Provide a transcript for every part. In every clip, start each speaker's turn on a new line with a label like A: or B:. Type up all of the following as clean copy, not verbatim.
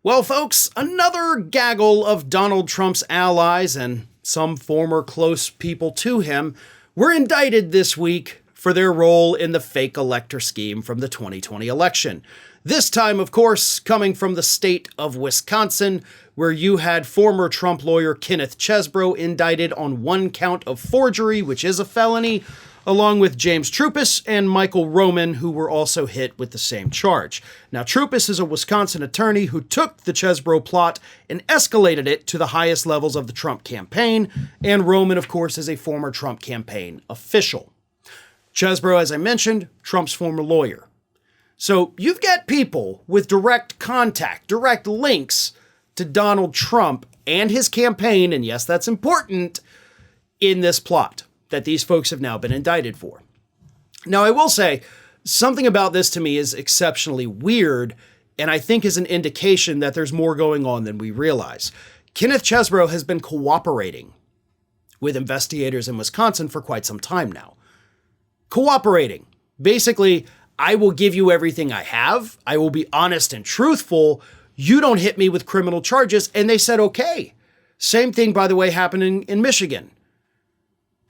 A: Well, folks, another gaggle of Donald Trump's allies and some former close people to him were indicted this week for their role in the fake elector scheme from the 2020 election. This time, of course, coming from the state of Wisconsin, where you had former Trump lawyer Kenneth Chesebro indicted on one count of forgery, which is a felony, along with James Troupis and Michael Roman, who were also hit with the same charge. Now, Troupis is a Wisconsin attorney who took the Chesebro plot and escalated it to the highest levels of the Trump campaign, and Roman, of course, is a former Trump campaign official. Chesebro, as I mentioned, Trump's former lawyer. So you've got people with direct contact, direct links to Donald Trump and his campaign, and yes, that's important, in this plot that these folks have now been indicted for. Now, I will say, something about this to me is exceptionally weird, and I think is an indication that there's more going on than we realize. Kenneth Chesebro has been cooperating with investigators in Wisconsin for quite some time now. Cooperating. Basically, I will give you everything I have. I will be honest and truthful. You don't hit me with criminal charges. And they said, okay. Same thing, by the way, happening in Michigan.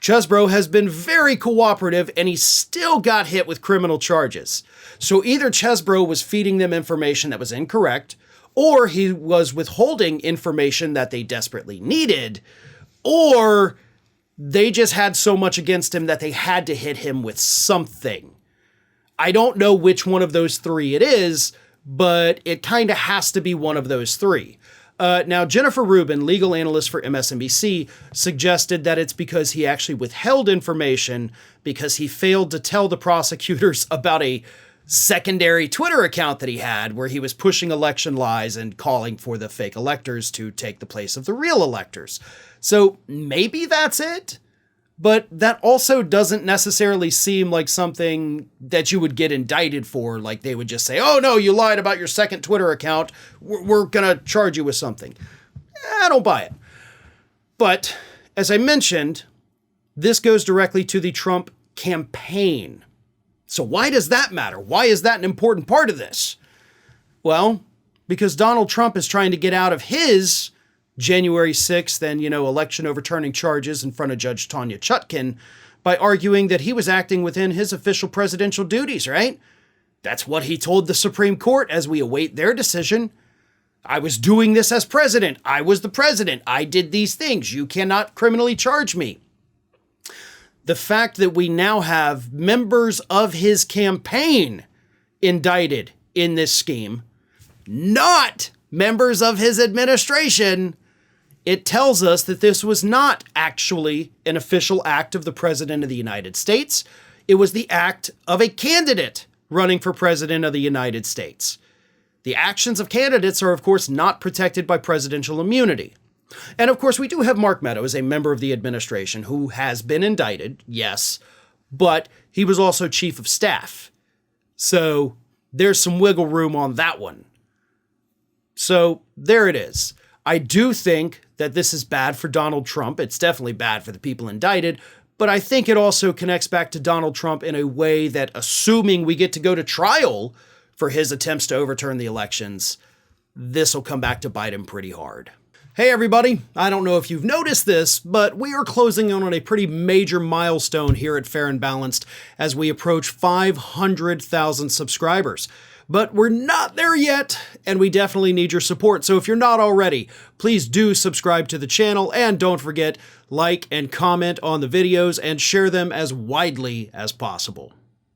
A: Chesebro has been very cooperative and he still got hit with criminal charges. So either Chesebro was feeding them information that was incorrect, or he was withholding information that they desperately needed, or they just had so much against him that they had to hit him with something. I don't know which one of those three it is, but it kind of has to be one of those three. Now, Jennifer Rubin, legal analyst for MSNBC, suggested that it's because he actually withheld information because he failed to tell the prosecutors about a secondary Twitter account that he had where he was pushing election lies and calling for the fake electors to take the place of the real electors. So maybe that's it. But that also doesn't necessarily seem like something that you would get indicted for. Like they would just say, oh no, you lied about your second Twitter account. We're going to charge you with something. I don't buy it. But as I mentioned, this goes directly to the Trump campaign. So why does that matter? Why is that an important part of this? Well, because Donald Trump is trying to get out of his January 6th and, election overturning charges in front of Judge Tanya Chutkan by arguing that he was acting within his official presidential duties, right? That's what he told the Supreme Court as we await their decision. I was doing this as president. I was the president. I did these things. You cannot criminally charge me. The fact that we now have members of his campaign indicted in this scheme, not members of his administration, it tells us that this was not actually an official act of the President of the United States. It was the act of a candidate running for President of the United States. The actions of candidates are, of course, not protected by presidential immunity. And, of course, we do have Mark Meadows, a member of the administration, who has been indicted, yes, but he was also chief of staff. So there's some wiggle room on that one. So there it is. I do think that this is bad for Donald Trump. It's definitely bad for the people indicted, but I think it also connects back to Donald Trump in a way that, assuming we get to go to trial for his attempts to overturn the elections, this will come back to bite him pretty hard. Hey everybody, I don't know if you've noticed this, but we are closing in on a pretty major milestone here at Fair and Balanced as we approach 500,000 subscribers. But we're not there yet, and we definitely need your support. So if you're not already, please do subscribe to the channel, and don't forget, like and comment on the videos and share them as widely as possible.